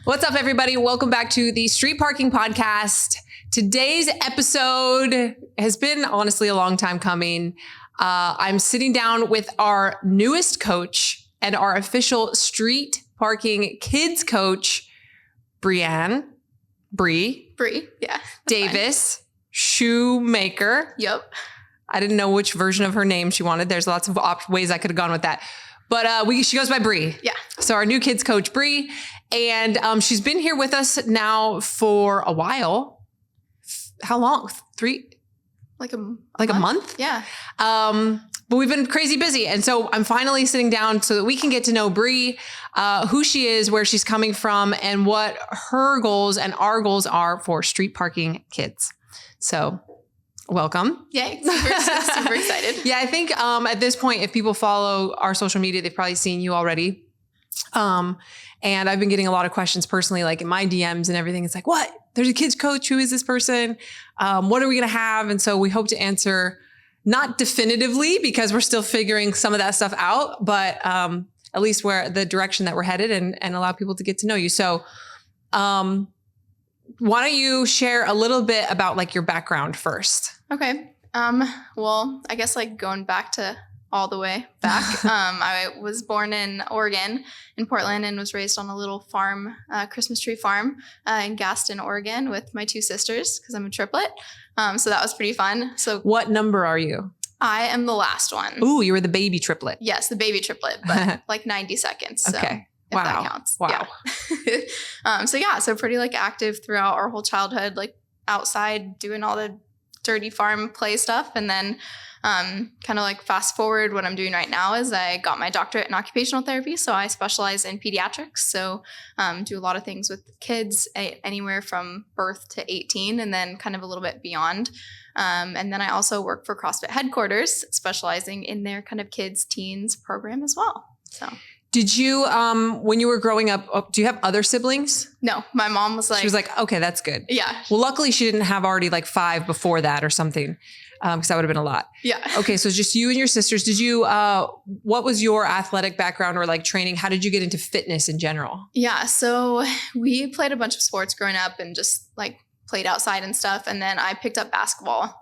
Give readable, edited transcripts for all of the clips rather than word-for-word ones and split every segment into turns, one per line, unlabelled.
What's up, everybody? Welcome back to the Street Parking Podcast. Today's episode has been honestly a long time coming. I'm sitting down with our newest coach and our official street parking kids coach, Bre Davis-Shoemaker.
Yep.
I didn't know which version of her name she wanted. There's lots of ways I could have gone with that. But she goes by Bre.
Yeah.
So our new kids coach, Bre. And she's been here with us now for a while. How long?
Like a
month?
Yeah.
But we've been crazy busy. And so I'm finally sitting down so that we can get to know Bre, who she is, where she's coming from, and what her goals and our goals are for street parking kids. So welcome.
Yay. Super excited.
Yeah, I think at this point, if people follow our social media, they've probably seen you already. And I've been getting a lot of questions personally, like in my DMs and everything. It's like, what? There's a kids coach. Who is this person? What are we going to have? And so we hope to answer, not definitively because we're still figuring some of that stuff out, but at least where the direction that we're headed and allow people to get to know you. So why don't you share a little bit about like your background first?
Okay. Well, I guess like going back to all the way back, I was born in Oregon, in Portland, and was raised on a little farm, Christmas tree farm in Gaston, Oregon, with my two sisters because I'm a triplet. So that was pretty fun. So
what number are you?
I am the last one.
Ooh, you were the baby triplet.
Yes, the baby triplet, but like 90 seconds. So
okay.
If that counts.
Wow.
Yeah. So pretty like active throughout our whole childhood, like outside doing all the dirty farm play stuff. And then kind of like fast forward, what I'm doing right now is I got my doctorate in occupational therapy. So I specialize in pediatrics. So do a lot of things with kids anywhere from birth to 18 and then kind of a little bit beyond. And then I also work for CrossFit headquarters, specializing in their kind of kids, teens program as well. So
did you, when you were growing up, do you have other siblings?
No, my mom was like,
she was like, okay, that's good.
Yeah.
Well, luckily she didn't have already like 5 before that or something. Because that would have been a lot.
Yeah.
Okay. So it's just you and your sisters. Did you, what was your athletic background or like training? How did you get into fitness in general?
Yeah. So we played a bunch of sports growing up and just like played outside and stuff. And then I picked up basketball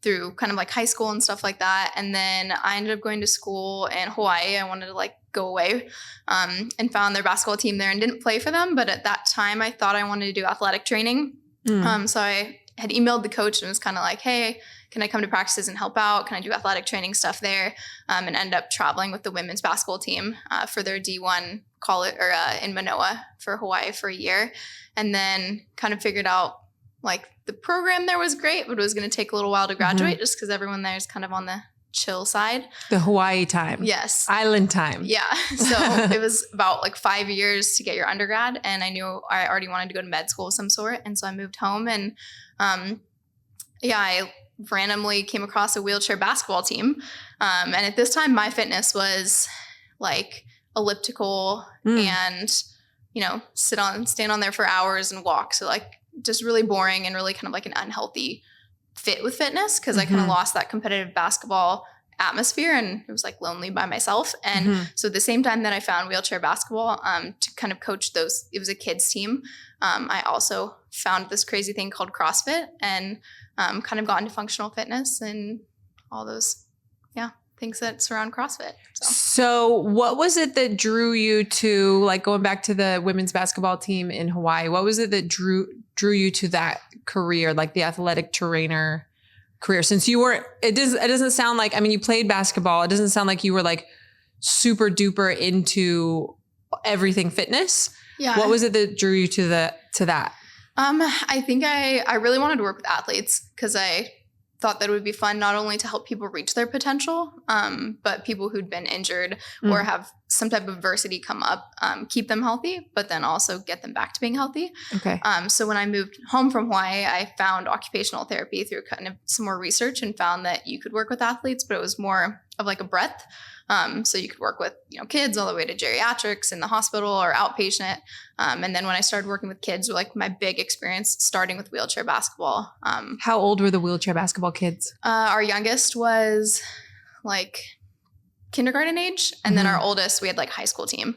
through kind of like high school and stuff like that. And then I ended up going to school in Hawaii. I wanted to like go away and found their basketball team there and didn't play for them. But at that time, I thought I wanted to do athletic training. So I had emailed the coach and was kind of like, hey, can I come to practices and help out? Can I do athletic training stuff there? And end up traveling with the women's basketball team for their D1 college or in Manoa for Hawaii for a year. And then kind of figured out like the program there was great, but it was going to take a little while to graduate just because everyone there is kind of on the chill side.
The Hawaii time.
Yes.
Island time.
Yeah. So it was about like 5 years to get your undergrad. And I knew I already wanted to go to med school of some sort. And so I moved home and I randomly came across a wheelchair basketball team. And at this time, my fitness was like elliptical and, you know, stand on there for hours and walk. So like just really boring and really kind of like an unhealthy fit with fitness because I kind of lost that competitive basketball atmosphere and it was like lonely by myself. And so at the same time that I found wheelchair basketball to kind of coach those, it was a kids team. I also found this crazy thing called CrossFit and kind of got into functional fitness and all those, things that surround CrossFit.
So what was it that drew you to like going back to the women's basketball team in Hawaii? What was it that drew you to that career, like the athletic trainer career? Since you were, it doesn't sound like, I mean, you played basketball. It doesn't sound like you were like super duper into everything fitness.
Yeah.
What was it that drew you to that?
I think I really wanted to work with athletes because I thought that it would be fun not only to help people reach their potential, but people who'd been injured or have some type of adversity come up, keep them healthy, but then also get them back to being healthy.
Okay.
So when I moved home from Hawaii, I found occupational therapy through kind of some more research and found that you could work with athletes, but it was more of like a breadth. So you could work with, kids all the way to geriatrics in the hospital or outpatient. And then when I started working with kids, like my big experience starting with wheelchair basketball.
How old were the wheelchair basketball kids?
Our youngest was like kindergarten age. And then our oldest, we had like high school team.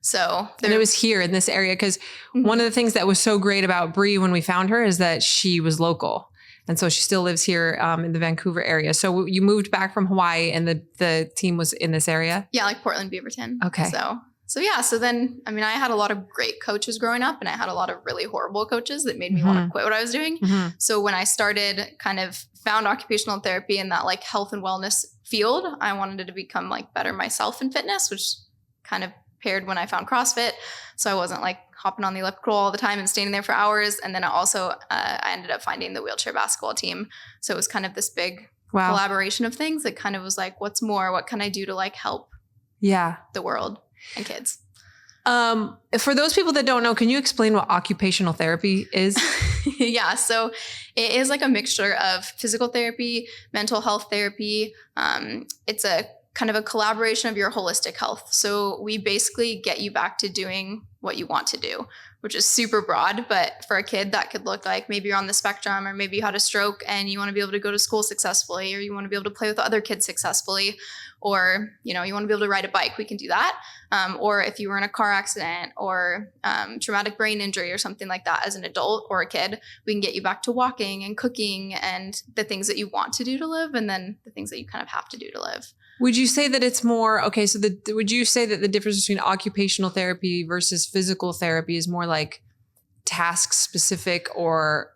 So
and it was here in this area because one of the things that was so great about Bre when we found her is that she was local. And so she still lives here in the Vancouver area. So you moved back from Hawaii and the team was in this area?
Yeah, like Portland, Beaverton.
Okay.
So yeah, so then, I mean, I had a lot of great coaches growing up and I had a lot of really horrible coaches that made me want to quit what I was doing. So when I started found occupational therapy in that like health and wellness field, I wanted to become like better myself in fitness, which kind of paired when I found CrossFit. So I wasn't like hopping on the elliptical all the time and standing there for hours. And then I ended up finding the wheelchair basketball team. So it was kind of this big collaboration of things that kind of was like, what's more? What can I do to like help the world and kids?
For those people that don't know, can you explain what occupational therapy is?
Yeah. So it is like a mixture of physical therapy, mental health therapy. It's a kind of a collaboration of your holistic health. So we basically get you back to doing what you want to do, which is super broad. But for a kid, that could look like maybe you're on the spectrum, or maybe you had a stroke and you want to be able to go to school successfully, or you want to be able to play with other kids successfully, or, you know, you want to be able to ride a bike. We can do that. Or if you were in a car accident or traumatic brain injury or something like that as an adult or a kid, we can get you back to walking and cooking and the things that you want to do to live, and then the things that you kind of have to do to live.
Would you say that it's more, okay, so would you say that the difference between occupational therapy versus physical therapy is more like task specific, or,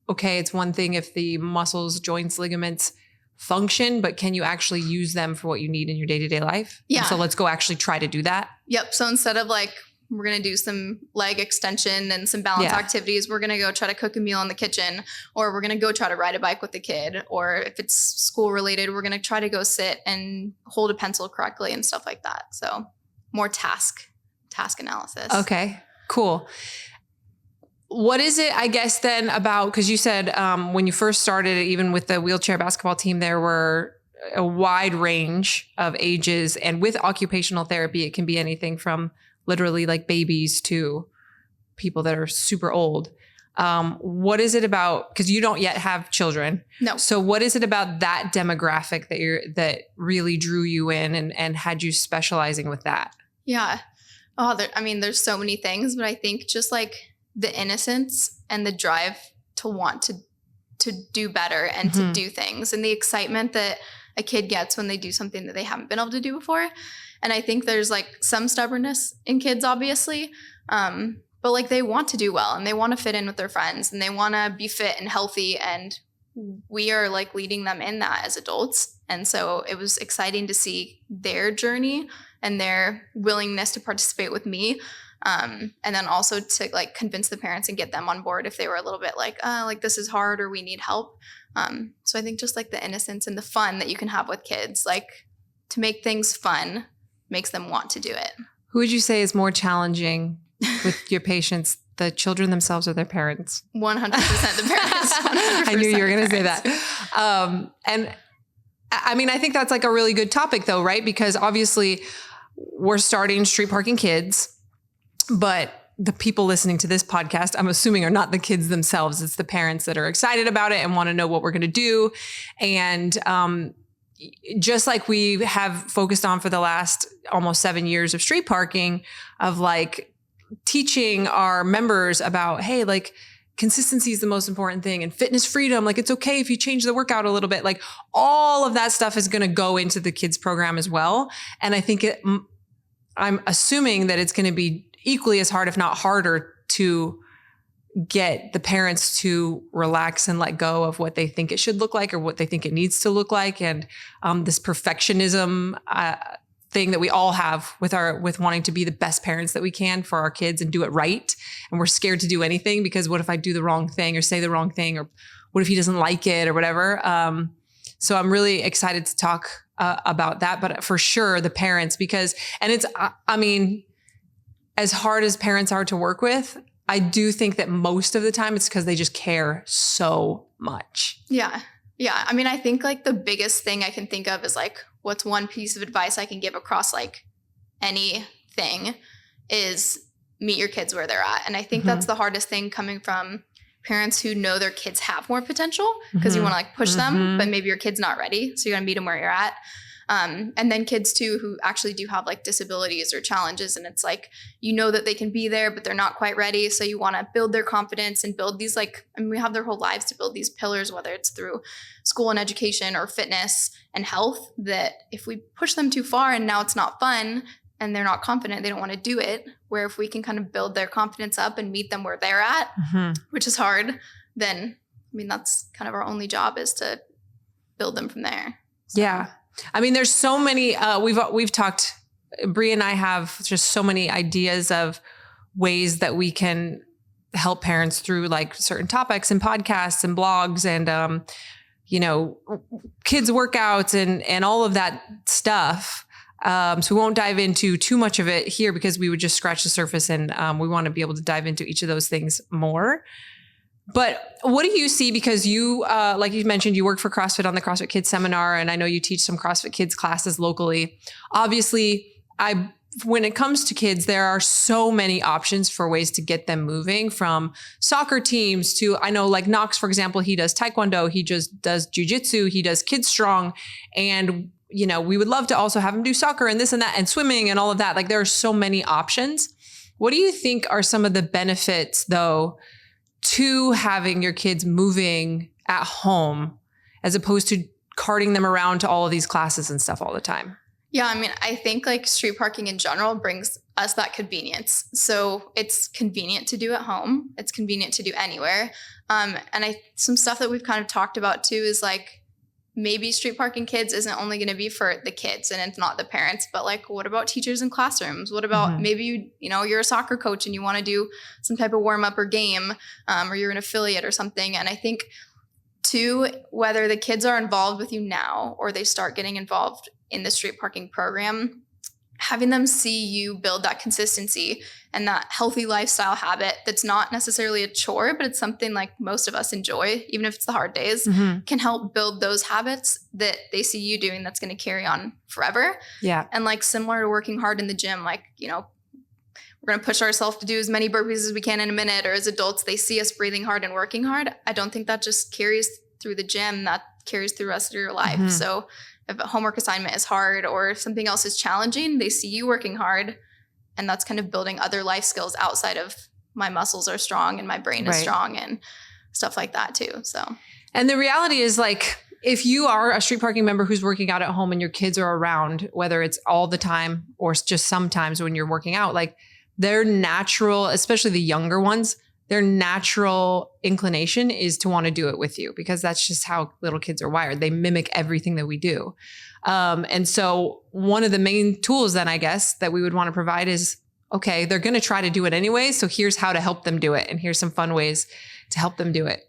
okay, it's one thing if the muscles, joints, ligaments function, but can you actually use them for what you need in your day-to-day life?
Yeah.
And so let's go actually try to do that.
Yep. So instead of like, we're going to do some leg extension and some balance activities, we're going to go try to cook a meal in the kitchen, or we're going to go try to ride a bike with the kid. Or if it's school related, we're going to try to go sit and hold a pencil correctly and stuff like that. So more task analysis.
Okay, cool. What is it, I guess, then about, because you said when you first started, even with the wheelchair basketball team, there were a wide range of ages. And with occupational therapy, it can be anything from literally like babies to people that are super old. What is it about, because you don't yet have children.
No.
So what is it about that demographic that really drew you in and had you specializing with that?
Yeah. Oh, there's so many things, but I think just like the innocence and the drive to want to do better and to do things, and the excitement that a kid gets when they do something that they haven't been able to do before. And I think there's like some stubbornness in kids, obviously. But like they want to do well and they want to fit in with their friends and they want to be fit and healthy. And we are like leading them in that as adults. And so it was exciting to see their journey and their willingness to participate with me. And then also to like convince the parents and get them on board if they were a little bit like this is hard or we need help. So I think just like the innocence and the fun that you can have with kids, like to make things fun makes them want to do it.
Who would you say is more challenging with your patients, the children themselves or their parents?
100% the parents. 100%
I knew you were going to say that. And I mean, I think that's like a really good topic though, right? Because obviously we're starting Street Parking Kids, but the people listening to this podcast, I'm assuming, are not the kids themselves. It's the parents that are excited about it and want to know what we're going to do. And just like we have focused on for the last almost 7 years of street parking, of like teaching our members about, hey, like consistency is the most important thing, and fitness freedom. Like it's okay if you change the workout a little bit. Like all of that stuff is going to go into the kids program as well. And I think I'm assuming that it's going to be equally as hard, if not harder, to get the parents to relax and let go of what they think it should look like or what they think it needs to look like. And this perfectionism thing that we all have with wanting to be the best parents that we can for our kids and do it right. And we're scared to do anything because what if I do the wrong thing or say the wrong thing, or what if he doesn't like it or whatever. So I'm really excited to talk about that, but for sure the parents, because, and it's, I mean, as hard as parents are to work with, I do think that most of the time it's because they just care so much.
Yeah. Yeah. I mean, I think like the biggest thing I can think of is like, what's one piece of advice I can give across like anything is meet your kids where they're at. And I think that's the hardest thing coming from parents who know their kids have more potential, because you want to like push them, but maybe your kid's not ready. So you got to meet them where you're at. And then kids too, who actually do have like disabilities or challenges. And it's like, you know that they can be there, but they're not quite ready. So you want to build their confidence and build these we have their whole lives to build these pillars, whether it's through school and education or fitness and health, that if we push them too far and now it's not fun and they're not confident, they don't want to do it. Where if we can kind of build their confidence up and meet them where they're at, which is hard, then that's kind of our only job, is to build them from there. So.
Yeah. There's so many, we've talked, Bre and I have just so many ideas of ways that we can help parents through like certain topics and podcasts and blogs and, kids workouts and all of that stuff. So we won't dive into too much of it here because we would just scratch the surface, and we want to be able to dive into each of those things more. But what do you see? Because you, like you mentioned, you work for CrossFit on the CrossFit Kids seminar, and I know you teach some CrossFit Kids classes locally. Obviously, when it comes to kids, there are so many options for ways to get them moving, from soccer teams to, I know like Knox, for example, he does Taekwondo, he just does jujitsu, he does Kids Strong. And we would love to also have him do soccer and this and that and swimming and all of that. Like there are so many options. What do you think are some of the benefits though to having your kids moving at home as opposed to carting them around to all of these classes and stuff all the time?
Yeah, I think like street parking in general brings us that convenience. So it's convenient to do at home. It's convenient to do anywhere. And some stuff that we've kind of talked about too is like, maybe street parking kids isn't only going to be for the kids and it's not the parents, but like, what about teachers in classrooms? What about maybe you're a soccer coach and you want to do some type of warm up or game, or you're an affiliate or something. And I think too, whether the kids are involved with you now or they start getting involved in the street parking program, having them see you build that consistency and that healthy lifestyle habit that's not necessarily a chore, but it's something like most of us enjoy, even if it's the hard days, can help build those habits that they see you doing that's going to carry on forever.
Yeah.
And like similar to working hard in the gym, like, we're going to push ourselves to do as many burpees as we can in a minute, or as adults, they see us breathing hard and working hard. I don't think that just carries through the gym, that carries through the rest of your life. So if a homework assignment is hard or if something else is challenging, they see you working hard, and that's kind of building other life skills outside of my muscles are strong and my brain is strong and stuff like that too. So,
and the reality is like, if you are a street parking member who's working out at home and your kids are around, whether it's all the time or just sometimes when you're working out, like their natural, especially the younger ones, their natural inclination is to want to do it with you, because that's just how little kids are wired. They mimic everything that we do. And so one of the main tools then, I guess, that we would want to provide is, okay, they're going to try to do it anyway. So here's how to help them do it. And here's some fun ways to help them do it.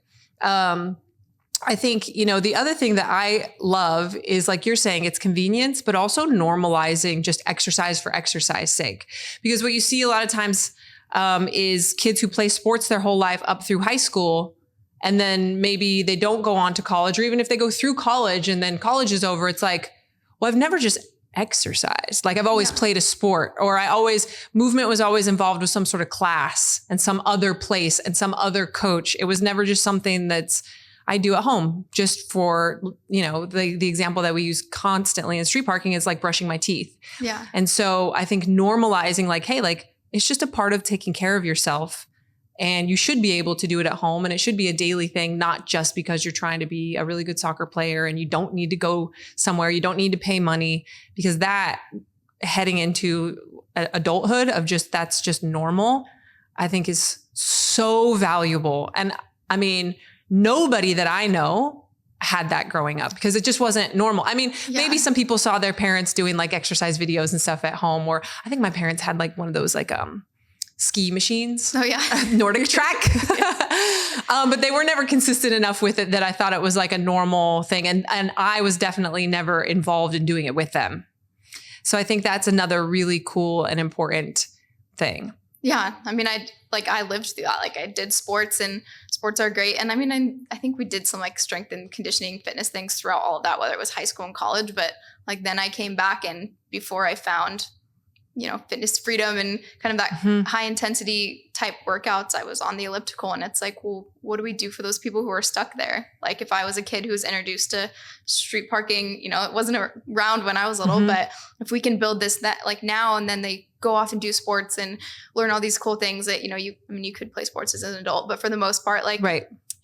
I think, the other thing that I love is, like you're saying, it's convenience, but also normalizing just exercise for exercise sake. Because what you see a lot of times is kids who play sports their whole life up through high school, and then maybe they don't go on to college, or even if they go through college and then college is over, it's like, well, I've never just exercised. Like I've always played a sport, or movement was always involved with some sort of class and some other place and some other coach. It was never just something I do at home, just for, the example that we use constantly in street parking is like brushing my teeth.
Yeah.
And so I think normalizing like, hey, like it's just a part of taking care of yourself, and you should be able to do it at home, and it should be a daily thing, not just because you're trying to be a really good soccer player and you don't need to go somewhere. You don't need to pay money, because that heading into adulthood of that's just normal, I think is so valuable. And nobody that I know had that growing up, because it just wasn't normal. Maybe some people saw their parents doing like exercise videos and stuff at home, or I think my parents had like one of those like ski machines.
Oh yeah.
Nordic track. But they were never consistent enough with it that I thought it was like a normal thing. And I was definitely never involved in doing it with them. So I think that's another really cool and important thing.
Yeah. I lived through that. Like I did sports, and sports are great. And I think we did some like strength and conditioning fitness things throughout all of that, whether it was high school and college. But like then I came back, and before I found, fitness freedom and kind of that high intensity type workouts, I was on the elliptical, and it's like, well, what do we do for those people who are stuck there? Like if I was a kid who was introduced to street parking, it wasn't around when I was little, but if we can build that like now, and then they go off and do sports and learn all these cool things that, you could play sports as an adult, but for the most part, like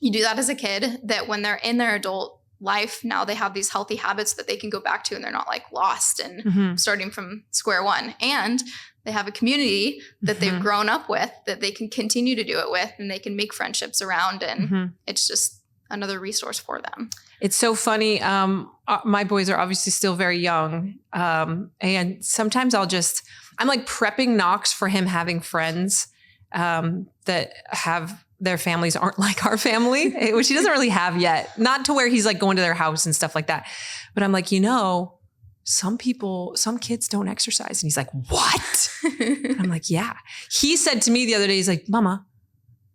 you do that as a kid, that when they're in their adult life, now they have these healthy habits that they can go back to, and they're not like lost and starting from square one. And they have a community that they've grown up with that they can continue to do it with, and they can make friendships around. And it's just another resource for them.
It's so funny. My boys are obviously still very young. And sometimes I'm like prepping Knox for him having friends that have their families aren't like our family, which he doesn't really have yet. Not to where he's like going to their house and stuff like that. But I'm like, some kids don't exercise. And he's like, what? And I'm like, yeah. He said to me the other day, he's like, Mama,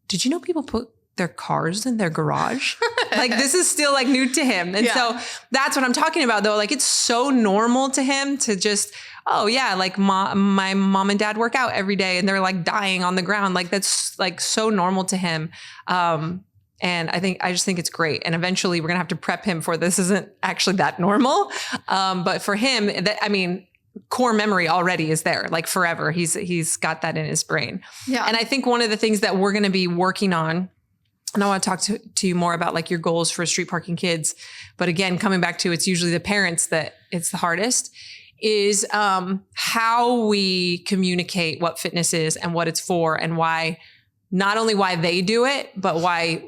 did you know people put their cars in their garage? Like this is still like new to him. And so that's what I'm talking about though. Like it's so normal to him to just, oh yeah, like my mom and dad work out every day and they're like dying on the ground. Like that's like so normal to him. And I just think it's great. And eventually we're going to have to prep him for this isn't actually that normal. But for him, core memory already is there, like forever. He's got that in his brain. Yeah. And I think one of the things that we're going to be working on, and I want to talk to you more about like your goals for street parking kids. But again, coming back to, it's usually the parents that it's the hardest, is how we communicate what fitness is and what it's for, and why, not only why they do it, but why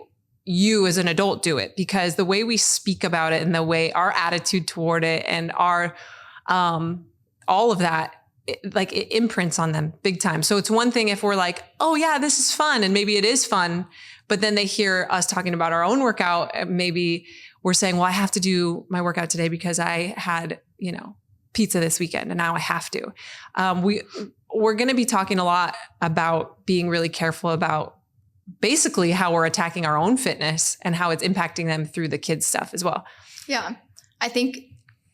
you as an adult do it. Because the way we speak about it and the way our attitude toward it and our, all of that, it imprints on them big time. So it's one thing if we're like, oh yeah, this is fun. And maybe it is fun, but then they hear us talking about our own workout. Maybe we're saying, well, I have to do my workout today because I had, pizza this weekend and now I have to. We're going to be talking a lot about being really careful about basically how we're attacking our own fitness and how it's impacting them through the kids stuff as well. Yeah.
I think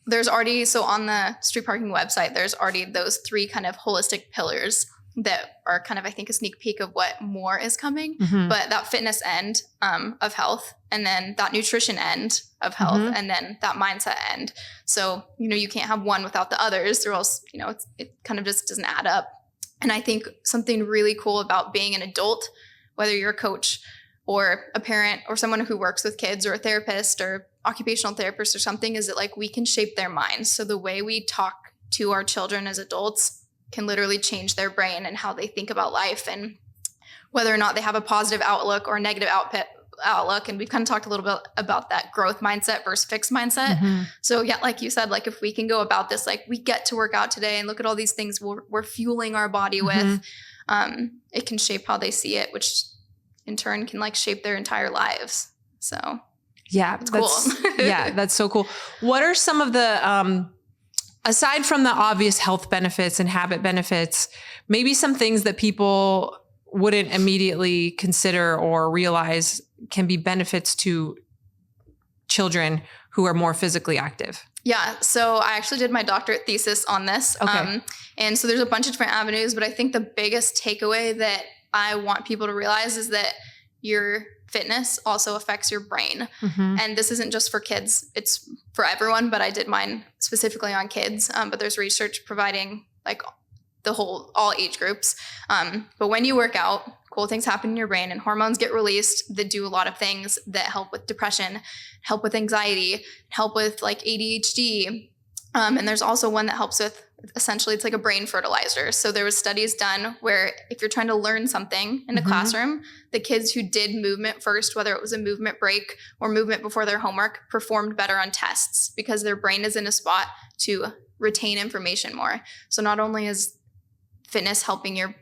there's already, so on the street parking website, there's already those 3 kind of holistic pillars that are kind of, I think, a sneak peek of what more is coming. But that fitness end of health, and then that nutrition end of health, and then that mindset end. So, you can't have one without the others, or else, it kind of just doesn't add up. And I think something really cool about being an adult, whether you're a coach or a parent or someone who works with kids or a therapist or occupational therapist or something, is that like we can shape their minds. So the way we talk to our children as adults can literally change their brain and how they think about life, and whether or not they have a positive outlook or a negative outlook. And we've kind of talked a little bit about that growth mindset versus fixed mindset. So yeah, like you said, like if we can go about this, like we get to work out today and look at all these things we're fueling our body with, it can shape how they see it, which in turn can like shape their entire lives. So
yeah,
it's cool.
Yeah, that's so cool. What are some of the, aside from the obvious health benefits and habit benefits, maybe some things that people wouldn't immediately consider or realize can be benefits to children who are more physically active?
Yeah. So I actually did my doctorate thesis on this.
Okay.
And so there's a bunch of different avenues, but I think the biggest takeaway that I want people to realize is that your fitness also affects your brain. And this isn't just for kids, it's for everyone, but I did mine specifically on kids. But there's research providing like all age groups. But when you work out, cool things happen in your brain and hormones get released that do a lot of things that help with depression, help with anxiety, help with like ADHD. And there's also one that helps with, essentially it's like a brain fertilizer. So there was studies done where if you're trying to learn something in a classroom, the kids who did movement first, whether it was a movement break or movement before their homework, performed better on tests because their brain is in a spot to retain information more. So not only is fitness helping your,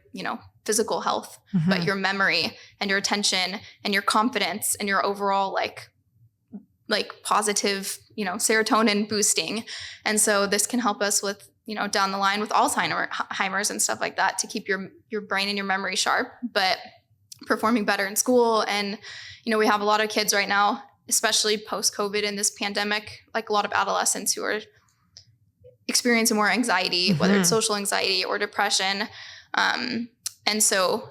physical health, but your memory and your attention and your confidence and your overall like positive, serotonin boosting. And so this can help us with, down the line with Alzheimer's and stuff like that, to keep your brain and your memory sharp, but performing better in school. And, we have a lot of kids right now, especially post-COVID in this pandemic, like a lot of adolescents who are experiencing more anxiety, whether it's social anxiety or depression. And so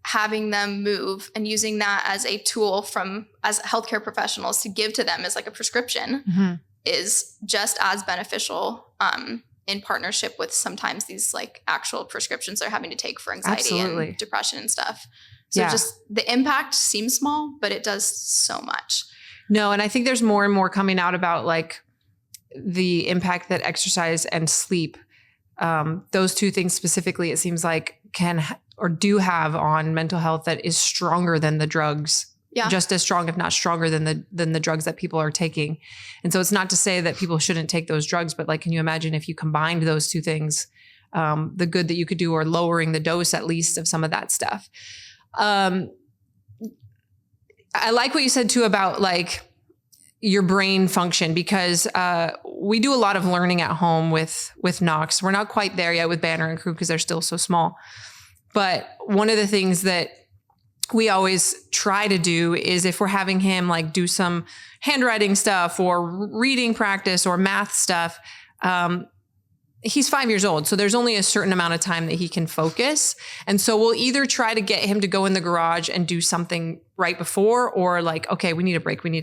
having them move and using that as a tool as healthcare professionals to give to them as like a prescription is just as beneficial in partnership with sometimes these like actual prescriptions they're having to take for anxiety and depression and stuff. So just the impact seems small, but it does so much.
No, and I think there's more and more coming out about like the impact that exercise and sleep, those two things specifically, it seems like can or do have on mental health that is stronger than the drugs. Yeah. Just as strong, if not stronger than the drugs that people are taking. And so it's not to say that people shouldn't take those drugs, but like, can you imagine if you combined those two things, the good that you could do, or lowering the dose at least of some of that stuff. I like what you said too about like your brain function, because we do a lot of learning at home with Knox. We're not quite there yet with Banner and Crew because they're still so small. But one of the things that we always try to do is if we're having him like do some handwriting stuff or reading practice or math stuff, he's 5 years old. So there's only a certain amount of time that he can focus. And so we'll either try to get him to go in the garage and do something right before, or like, okay, we need a break. And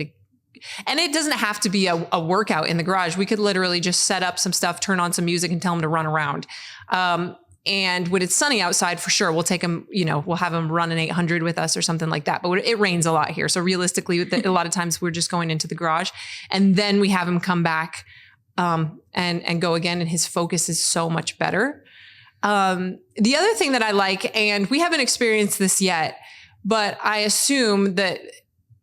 it doesn't have to be a workout in the garage. We could literally just set up some stuff, turn on some music and tell him to run around. And when it's sunny outside, for sure, we'll take him, we'll have him run an 800 with us or something like that. But it rains a lot here. So realistically, a lot of times we're just going into the garage, and then we have him come back and go again. And his focus is so much better. The other thing that I like, and we haven't experienced this yet, but I assume that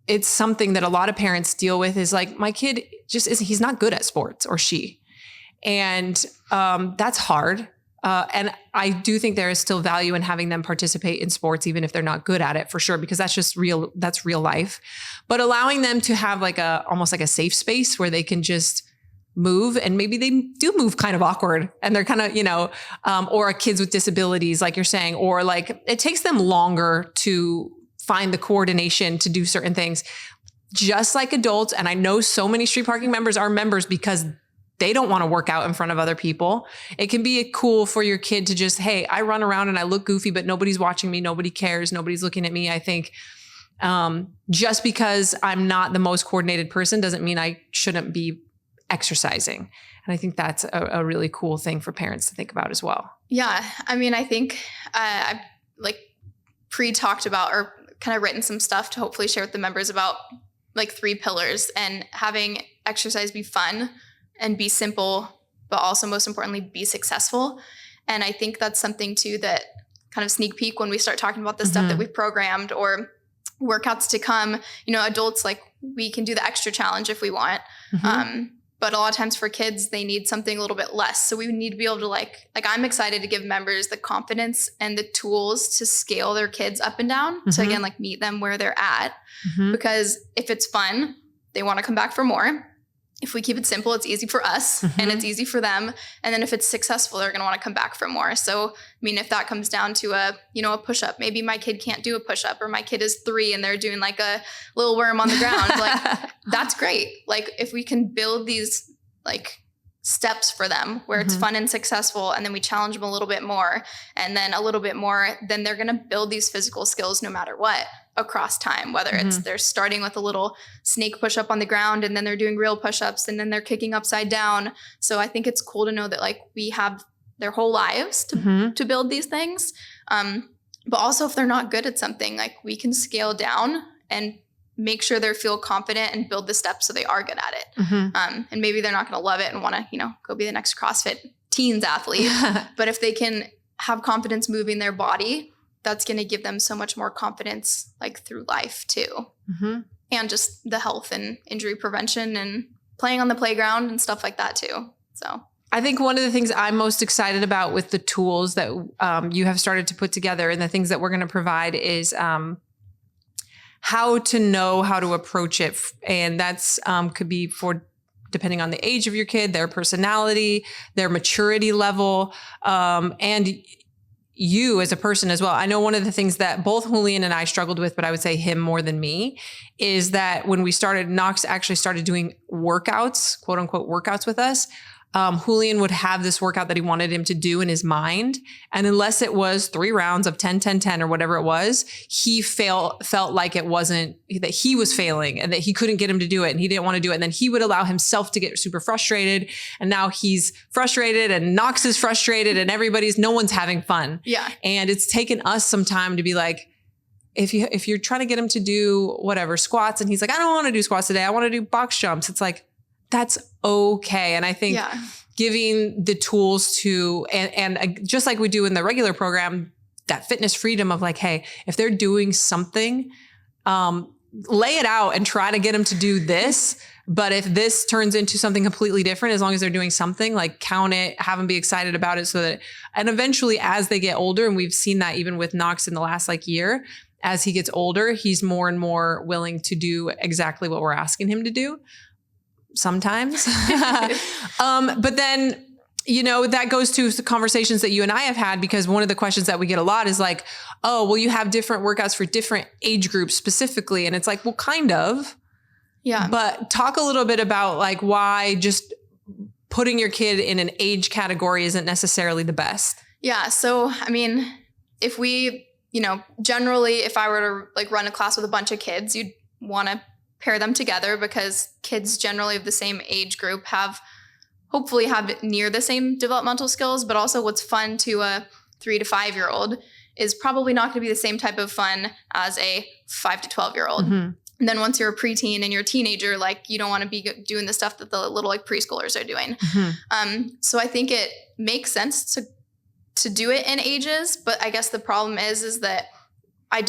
it's something that a lot of parents deal with, is like, my kid he's not good at sports, or she. And that's hard. And I do think there is still value in having them participate in sports, even if they're not good at it, for sure, because that's real life. But allowing them to have like almost like a safe space where they can just move, and maybe they do move kind of awkward, and they're kind of, or kids with disabilities, like you're saying, or like it takes them longer to find the coordination to do certain things, just like adults. And I know so many street parking members are members because they don't want to work out in front of other people. It can be cool for your kid to just, hey, I run around and I look goofy, but nobody's watching me. Nobody cares. Nobody's looking at me. I think just because I'm not the most coordinated person doesn't mean I shouldn't be exercising. And I think that's a really cool thing for parents to think about as well. Yeah.
I mean, I think I've like pre-talked about, or kind of written some stuff to hopefully share with the members about like 3 pillars, and having exercise be fun and be simple, but also most importantly, be successful. And I think that's something too that kind of sneak peek when we start talking about the stuff that we've programmed or workouts to come. Adults, like, we can do the extra challenge if we want. But a lot of times for kids, they need something a little bit less. So we need to be able to like I'm excited to give members the confidence and the tools to scale their kids up and down. So again, like, meet them where they're at, because if it's fun, they want to come back for more. If we keep it simple, it's easy for us and it's easy for them. And then if it's successful, they're going to want to come back for more. So, I mean, if that comes down to a push-up, maybe my kid can't do a push-up, or my kid is 3 and they're doing like a little worm on the ground, like, that's great. Like, if we can build these like steps for them where it's fun and successful, and then we challenge them a little bit more and then a little bit more, then they're going to build these physical skills no matter what across time, whether it's they're starting with a little snake push-up on the ground, and then they're doing real push-ups, and then they're kicking upside down. So I think it's cool to know that like we have their whole lives to build these things. But also, if they're not good at something, like, we can scale down and make sure they feel confident and build the steps so they are good at it. And maybe they're not going to love it and want to, go be the next CrossFit teens athlete. But if they can have confidence moving their body, that's going to give them so much more confidence, like, through life too. And just the health and injury prevention and playing on the playground and stuff like that too. So
I think one of the things I'm most excited about with the tools that you have started to put together, and the things that we're going to provide, is how to know how to approach it. And that's could be depending on the age of your kid, their personality, their maturity level, and you as a person as well. I know one of the things that both Julian and I struggled with, but I would say him more than me, is that when we started, Knox actually started doing workouts, quote unquote workouts with us. Julian would have this workout that he wanted him to do in his mind. And unless it was 3 rounds of 10, 10, 10 or whatever it was, he felt like it wasn't, that he was failing and that he couldn't get him to do it and he didn't want to do it. And then he would allow himself to get super frustrated. And now he's frustrated and Knox is frustrated and no one's having fun.
Yeah.
And it's taken us some time to be like, if you're trying to get him to do whatever squats and he's like, I don't want to do squats today, I want to do box jumps. It's like, that's okay. And I think giving the tools to, and just like we do in the regular program, that fitness freedom of like, hey, if they're doing something, lay it out and try to get them to do this. But if this turns into something completely different, as long as they're doing something, like count it, have them be excited about it so that, and eventually as they get older, and we've seen that even with Knox in the last year, as he gets older, he's more and more willing to do exactly what we're asking him to do. Sometimes. But then, that goes to the conversations that you and I have had, because one of the questions that we get a lot is like, oh, well, you have different workouts for different age groups specifically. And it's like, well, kind of. Yeah. But talk a little bit about like why just putting your kid in an age category isn't necessarily the best.
Yeah. So, I mean, if we, generally, if I were to like run a class with a bunch of kids, you'd want to pair them together because kids generally of the same age group hopefully have near the same developmental skills, but also what's fun to a 3 to 5 year old is probably not going to be the same type of fun as a 5 to 12 year old. Mm-hmm. And then once you're a preteen and you're a teenager, like you don't want to be doing the stuff that the little like preschoolers are doing. Mm-hmm. So I think it makes sense to do it in ages, but I guess the problem is that I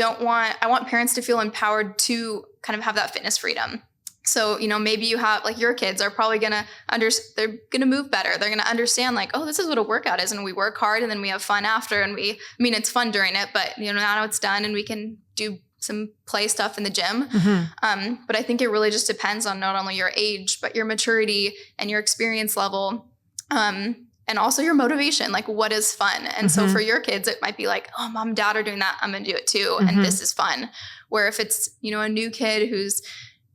want parents to feel empowered to kind of have that fitness freedom. So, maybe you have like your kids are probably they're going to move better. They're going to understand like, oh, this is what a workout is. And we work hard and then we have fun after. And it's fun during it, but now it's done and we can do some play stuff in the gym. Mm-hmm. But I think it really just depends on not only your age, but your maturity and your experience level. And also your motivation, like what is fun? And so for your kids, it might be like, oh, mom and dad are doing that, I'm going to do it too. And this is fun. Where if it's, a new kid who's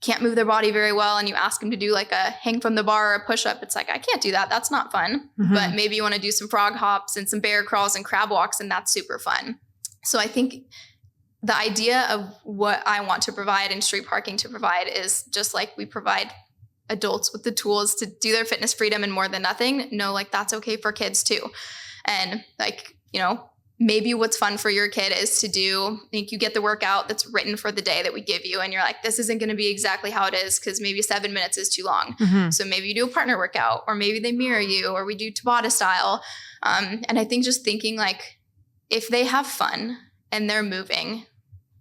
can't move their body very well and you ask them to do like a hang from the bar or a push-up, it's like, I can't do that. That's not fun. Mm-hmm. But maybe you want to do some frog hops and some bear crawls and crab walks, and that's super fun. So I think the idea of what I want to provide and Street Parking to provide is just like we provide adults with the tools to do their fitness freedom and more than nothing, like that's okay for kids too. And like, maybe what's fun for your kid is to do, you get the workout that's written for the day that we give you. And you're like, this isn't going to be exactly how it is because maybe 7 minutes is too long. Mm-hmm. So maybe you do a partner workout, or maybe they mirror you, or we do Tabata style. And I think just thinking like, if they have fun and they're moving,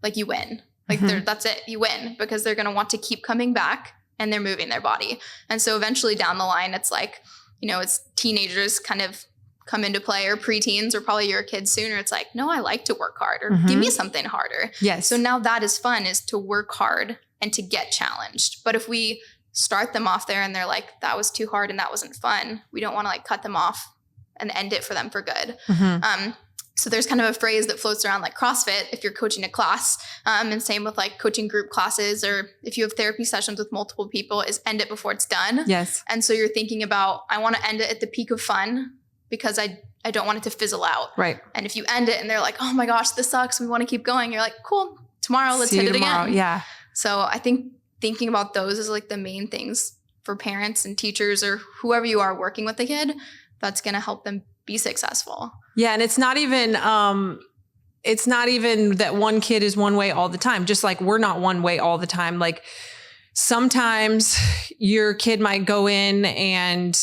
like you win. Like that's it. You win because they're going to want to keep coming back and they're moving their body. And so eventually down the line, it's like, as teenagers kind of come into play, or preteens, or probably your kids sooner, it's like, no, I like to work hard, or give me something harder. Yes. So now that is fun, is to work hard and to get challenged. But if we start them off there and they're like, that was too hard and that wasn't fun, we don't want to like cut them off and end it for them for good. So there's kind of a phrase that floats around like CrossFit if you're coaching a class, and same with like coaching group classes, or if you have therapy sessions with multiple people, is end it before it's done. Yes. And so you're thinking about, I want to end it at the peak of fun because I don't want it to fizzle out. Right. And if you end it and they're like, oh my gosh, this sucks, we want to keep going, you're like, cool, tomorrow let's hit it again. Yeah. So I think thinking about those is like the main things for parents and teachers or whoever you are working with the kid that's going to help them be successful. Yeah. And it's not even that one kid is one way all the time. Just like we're not one way all the time. Like sometimes your kid might go in and,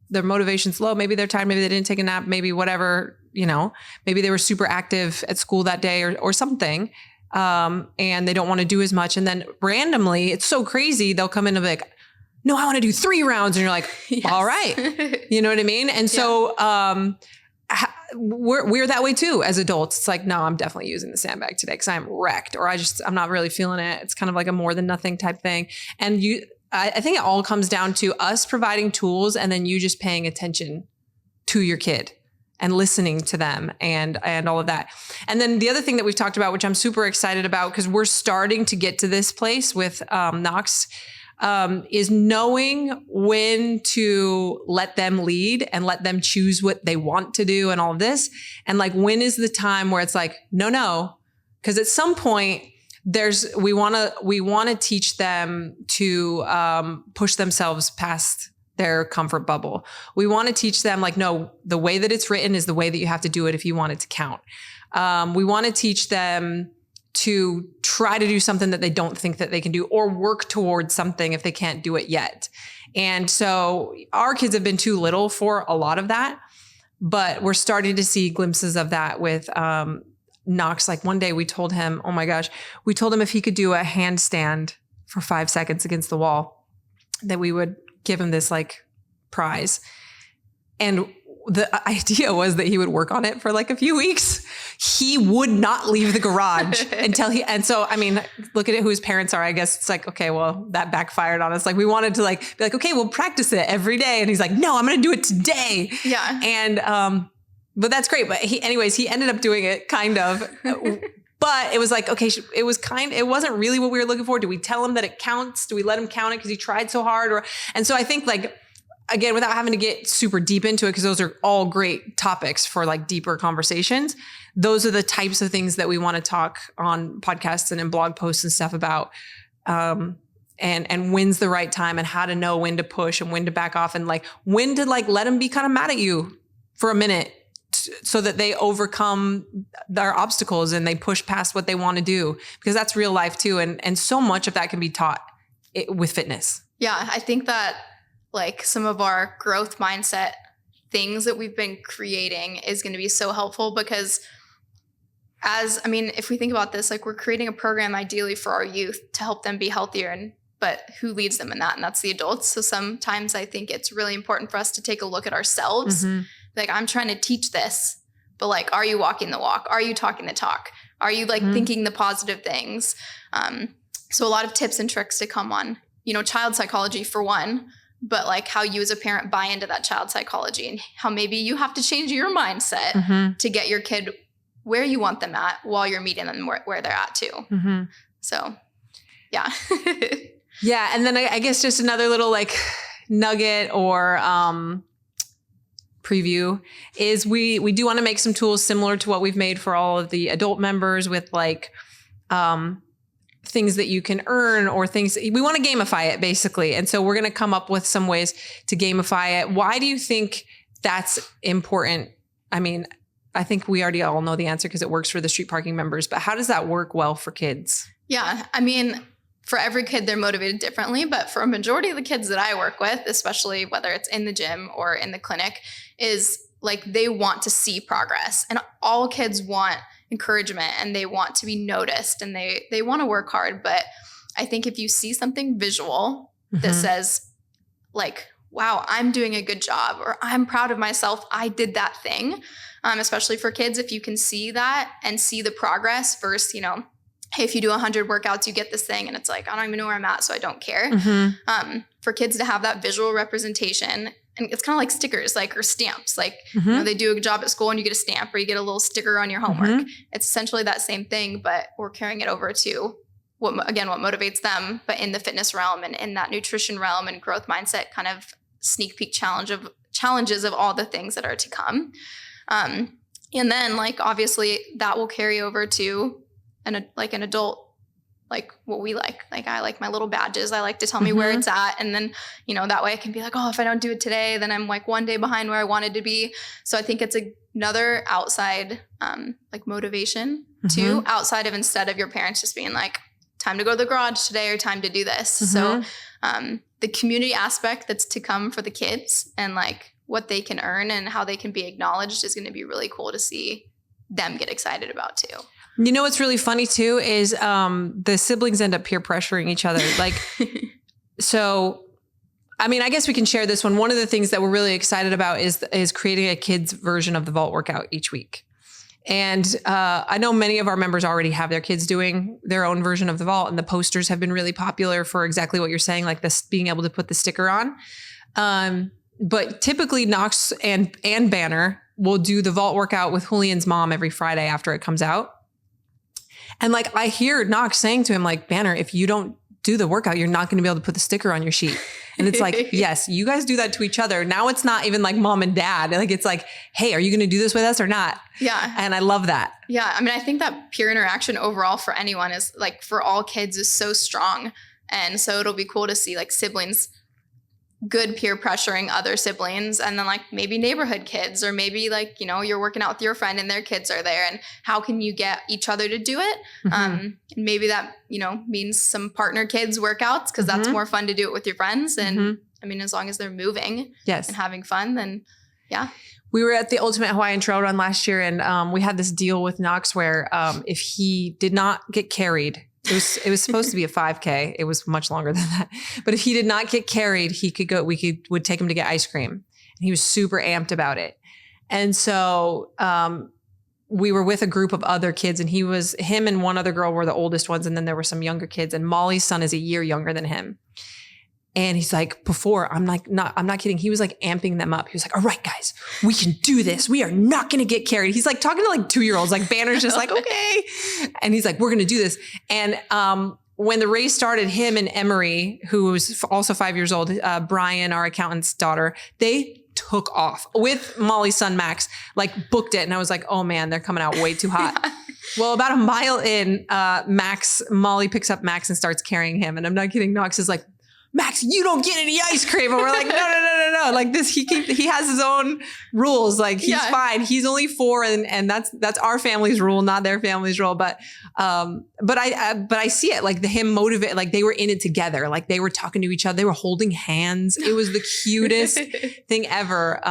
their motivation's low. Maybe they're tired. Maybe they didn't take a nap. Maybe whatever, maybe they were super active at school that day or something. And they don't want to do as much. And then randomly, it's so crazy. They'll come in and be like, no, I want to do 3 rounds. And you're like, yes. All right. You know what I mean? And so, we're that way too as adults. It's like, no, I'm definitely using the sandbag today because I'm wrecked, or I'm not really feeling it. It's kind of like a more than nothing type thing. And I think it all comes down to us providing tools and then you just paying attention to your kid and listening to them and all of that. And then the other thing that we've talked about, which I'm super excited about because we're starting to get to this place with Knox,
is knowing when to let them lead and let them choose what they want to do and all of this. And like, when is the time where it's like, no, because at some point we want to teach them to push themselves past their comfort bubble. We want to teach them like, no, the way that it's written is the way that you have to do it if you want it to count. We want to teach them to try to do something that they don't think that they can do, or work towards something if they can't do it yet. And so our kids have been too little for a lot of that, but we're starting to see glimpses of that with Knox. Like one day we told him, oh my gosh, we told him if he could do a handstand for 5 seconds against the wall, that we would give him this like prize. And the idea was that he would work on it for like a few weeks. He would not leave the garage until and so, I mean, look at who his parents are. I guess it's like, okay, well, that backfired on us. Like we wanted to like, be like, okay, we'll practice it every day. And he's like, no, I'm going to do it today.
Yeah.
And, but that's great. But he ended up doing it kind of, but it was like, okay, it wasn't really what we were looking for. Do we tell him that it counts? Do we let him count it because he tried so hard? And so I think like, again, without having to get super deep into it, because those are all great topics for like deeper conversations. Those are the types of things that we want to talk on podcasts and in blog posts and stuff about. And when's the right time, and how to know when to push and when to back off, and like when to like let them be kind of mad at you for a minute so that they overcome their obstacles and they push past what they want to do, because that's real life too. And so much of that can be taught with fitness. Yeah.
I think that like some of our growth mindset things that we've been creating is going to be so helpful, because if we think about this, like we're creating a program ideally for our youth to help them be healthier, but who leads them in that? And that's the adults. So sometimes I think it's really important for us to take a look at ourselves. Mm-hmm. Like, I'm trying to teach this, but like, are you walking the walk? Are you talking the talk? Are you like thinking the positive things? So a lot of tips and tricks to come on, child psychology for one, but like how you as a parent buy into that child psychology, and how maybe you have to change your mindset to get your kid where you want them at while you're meeting them where they're at too. Mm-hmm. So yeah.
Yeah. And then I guess just another little like nugget or preview is we do want to make some tools similar to what we've made for all of the adult members, with like things that you can earn, or things we want to gamify it basically. And so we're going to come up with some ways to gamify it. Why do you think that's important? I mean, I think we already all know the answer because it works for the street parking members, but how does that work well for kids?
Yeah. I mean, for every kid, they're motivated differently, but for a majority of the kids that I work with, especially whether it's in the gym or in the clinic, is like they want to see progress, and all kids want encouragement and they want to be noticed and they want to work hard. But I think if you see something visual that says like, wow, I'm doing a good job, or I'm proud of myself, I did that thing. Especially for kids, if you can see that and see the progress versus, hey, if you do 100 workouts, you get this thing. And it's like, I don't even know where I'm at, so I don't care. For kids to have that visual representation, and it's kind of like stickers, like, or stamps, like, they do a good job at school and you get a stamp, or you get a little sticker on your homework. It's essentially that same thing, but we're carrying it over to what motivates them, but in the fitness realm and in that nutrition realm and growth mindset, kind of sneak peek challenges of all the things that are to come. And then like, obviously that will carry over to an adult, like what we like I like my little badges. I like to tell me where it's at. And then, that way I can be like, oh, if I don't do it today, then I'm like one day behind where I wanted to be. So I think it's another outside, like motivation too, outside of, instead of your parents just being like, time to go to the garage today or time to do this. So, the community aspect that's to come for the kids, and like what they can earn and how they can be acknowledged, is going to be really cool to see them get excited about too.
What's really funny too is the siblings end up peer pressuring each other. Like, so, I mean, I guess we can share this one. One of the things that we're really excited about is creating a kid's version of the vault workout each week. And I know many of our members already have their kids doing their own version of the vault, and the posters have been really popular for exactly what you're saying, like this, being able to put the sticker on. But typically Knox and Banner will do the vault workout with Julian's mom every Friday after it comes out. And like, I hear Knox saying to him, like, Banner, if you don't do the workout, you're not going to be able to put the sticker on your sheet. And it's like, yes, you guys do that to each other. Now it's not even like mom and dad. Like, it's like, hey, are you going to do this with us or not?
Yeah.
And I love that.
Yeah. I mean, I think that peer interaction overall for anyone is like, for all kids, is so strong. And so it'll be cool to see like siblings good peer pressuring other siblings, and then like maybe neighborhood kids, or maybe like, you know, you're working out with your friend and their kids are there, and how can you get each other to do it? And maybe that, you know, means some partner kids workouts, because that's more fun to do it with your friends. And I mean, as long as they're moving and having fun, then yeah.
We were at the Ultimate Hawaiian Trail Run last year, and we had this deal with Knox where if he did not get carried, it was supposed to be a 5K. It was much longer than that. But if he did not get carried, he could go, would take him to get ice cream. And he was super amped about it. And so we were with a group of other kids, and him and one other girl were the oldest ones. And then there were some younger kids, and Molly's son is a year younger than him. And he's like, I'm not kidding. He was like amping them up. He was like, all right, guys, we can do this. We are not going to get carried. He's like talking to like 2-year-olds, like Banner's just like, okay. And he's like, we're going to do this. And when the race started, him and Emery, who was also 5 years old, Brian, our accountant's daughter, they took off with Molly's son, Max, like booked it. And I was like, oh man, they're coming out way too hot. Yeah. Well, about a mile in, Molly picks up Max and starts carrying him. And I'm not kidding. Knox is like, Max, you don't get any ice cream. And we're like, no. Like this, he has his own rules. Like he's fine. He's only 4, and that's our family's rule, not their family's rule. But I see it, like him motivate, like they were in it together. Like they were talking to each other. They were holding hands. It was the cutest thing ever.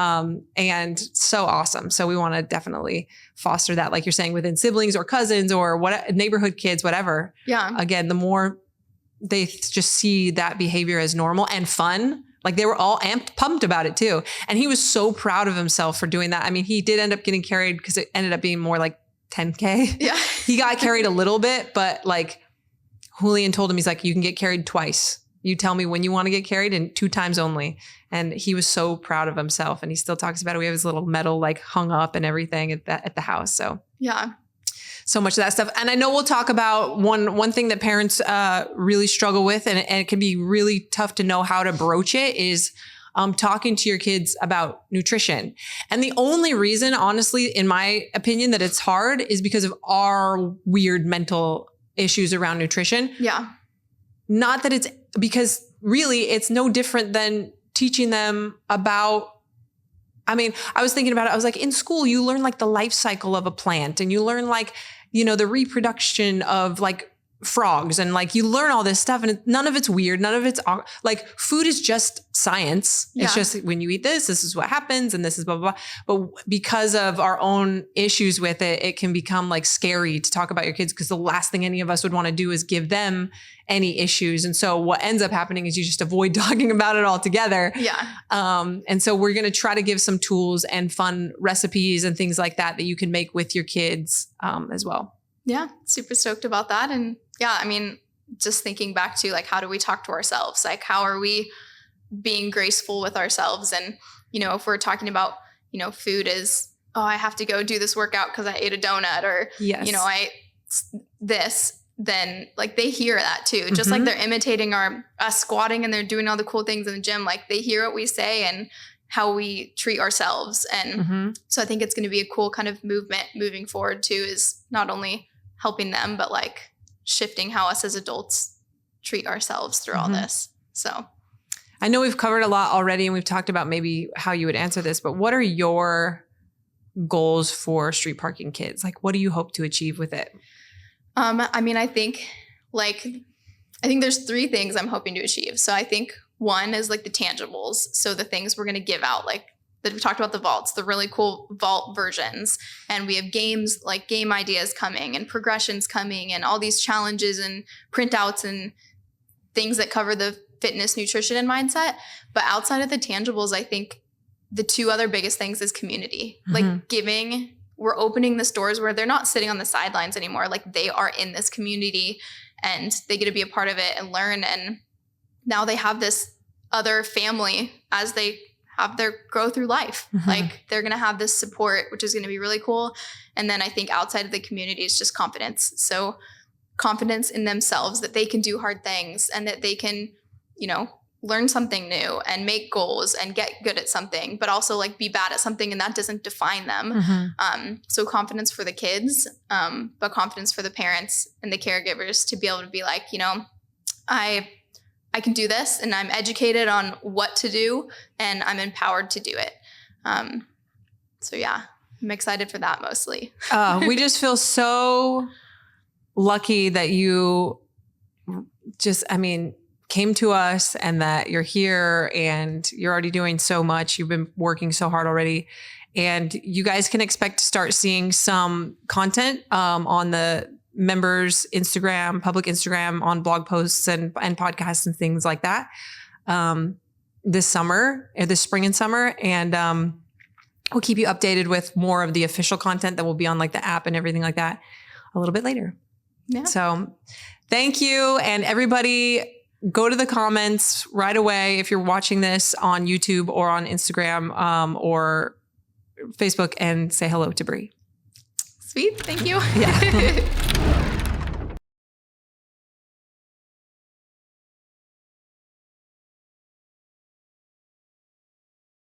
And so awesome. So we want to definitely foster that, like you're saying, within siblings or cousins or what, neighborhood kids, whatever. Yeah. Again, the more they just see that behavior as normal and fun. Like they were all pumped about it too. And he was so proud of himself for doing that. I mean, he did end up getting carried because it ended up being more like 10K. Yeah. He got carried a little bit, but like Julian told him, he's like, you can get carried twice. You tell me when you want to get carried, and 2 times only. And he was so proud of himself. And he still talks about it. We have his little medal like hung up and everything at the house. So yeah. So much of that stuff. And I know we'll talk about one thing that parents really struggle with, and it can be really tough to know how to broach it, is talking to your kids about nutrition. And the only reason, honestly, in my opinion, that it's hard is because of our weird mental issues around nutrition. Yeah. Not that it's, because really it's no different than teaching them about, I mean, I was thinking about it. I was like, in school, you learn like the life cycle of a plant, and you learn like, you know, the reproduction of like frogs, and like you learn all this stuff, and none of it's weird. None of it's like, food is just science. Yeah. It's just when you eat this is what happens, and this is blah, blah, blah. But because of our own issues with it, it can become like scary to talk about your kids, because the last thing any of us would want to do is give them any issues. And so what ends up happening is you just avoid talking about it altogether. Yeah. And so we're going to try to give some tools and fun recipes and things like that you can make with your kids as well. Yeah. Super stoked about that. And yeah, I mean, just thinking back to like, how do we talk to ourselves? Like, how are we being graceful with ourselves? And, you know, if we're talking about, you know, food is, oh, I have to go do this workout because I ate a donut, or, you know, I ate this, then like they hear that too. Just like they're imitating us squatting, and they're doing all the cool things in the gym. Like they hear what we say and how we treat ourselves. And so I think it's going to be a cool kind of movement moving forward too, is not only helping them, but like shifting how us as adults treat ourselves through all this. So I know we've covered a lot already, and we've talked about maybe how you would answer this, but what are your goals for street parking kids? Like, what do you hope to achieve with it? I mean, I think there's 3 things I'm hoping to achieve. So I think one is like the tangibles. So the things we're going to give out, like that we talked about, the vaults, the really cool vault versions. And we have games, like game ideas coming, and progressions coming, and all these challenges and printouts and things that cover the fitness, nutrition, and mindset. But outside of the tangibles, I think the 2 other biggest things is community, like giving. We're opening the stores where they're not sitting on the sidelines anymore. Like they are in this community, and they get to be a part of it and learn. And now they have this other family as they have their grow through life. Like they're going to have this support, which is going to be really cool. And then I think outside of the community is just confidence. So
confidence in themselves that they can do hard things and that they can, learn something new and make goals and get good at something, but also like be bad at something and that doesn't define them.
Mm-hmm.
So confidence for the kids, but confidence for the parents and the caregivers to be able to be like, I can do this and I'm educated on what to do and I'm empowered to do it. So yeah, I'm excited for that mostly.
We just feel so lucky that you came to us and that you're here and you're already doing so much. You've been working so hard already, and you guys can expect to start seeing some content on the members' Instagram, public Instagram, on blog posts and podcasts and things like that this spring and summer. And we'll keep you updated with more of the official content that will be on like the app and everything like that a little bit later.
Yeah.
So thank you. And everybody, go to the comments right away if you're watching this on YouTube or on Instagram or Facebook and say hello to Bre.
Sweet. Thank you.
Yeah.